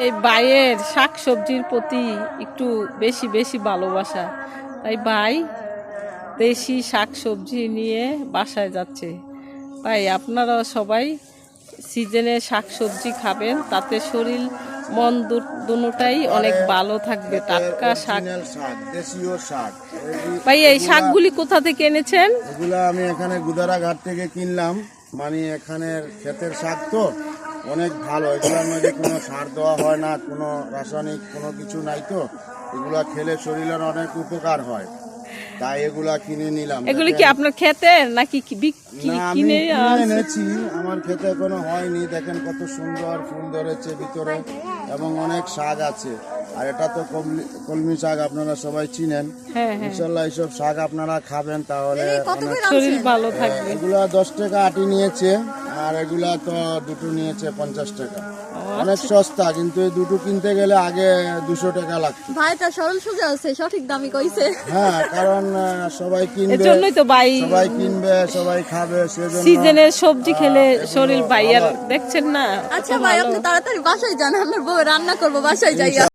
এই ভাইয়ের শাকসবজির প্রতি একটু বেশি বেশি ভালোবাসা, তাই ভাই দেশি শাকসবজি নিয়ে বাসায় যাচ্ছে। ভাই আপনারা সবাই সিজনে শাকসবজি খাবেন, তাতে শরীর মন দুটোটাই অনেক ভালো থাকবে। টাটকা শাক, দেশীয় শাক। ভাই এই শাকগুলি কোথা থেকে এনেছেন? এগুলো আমি এখানে গুদারাঘাট থেকে কিনলাম, মানে এখানের ক্ষেতের শাক তো অনেক ভালো। এগুলোর মধ্যে কোনো সার দেওয়া হয় না, কোনো রাসায়নিক কোনো কিছু নাই, তো এগুলা খেলে শরীরের অনেক উপকার হয়, তাই এগুলা কিনে নিলাম। এগুলি কি আপনার ক্ষেতের নাকি কিনে এনেছি? আমার খেতে এখনো হয়নি। দেখেন কত সুন্দর ফুল ধরেছে ভিতরে এবং অনেক শাক আছে। আর এটা তো কলমি শাক, আপনারা সবাই চিনেন। ইনশাল্লাহ এইসব শাক আপনারা খাবেন, তাহলে শরীর ভালো থাকবে। এগুলা 10 টাকা আটি নিয়েছে, আর এগুলা তো দুটো নিয়েছে 50 টাকা। অনেক সস্তা, কিন্তু এই দুটো কিনতে গেলে আগে 200 টাকা লাগতো। ভাইটা সরল সোজা আছে, সঠিক দামই কইছে। হ্যাঁ, কারণ সবাই কিনবে, এজন্যই তো ভাই সবাই কিনবে, সবাই খাবে, সেজন্য সিজনের সবজি খেলে শরীর ভাইয়ার দেখছেন না। আচ্ছা ভাই, আপনি তাড়াতাড়ি বাসায় যান, আমার বউ রান্না করবো, বাসায় যাই।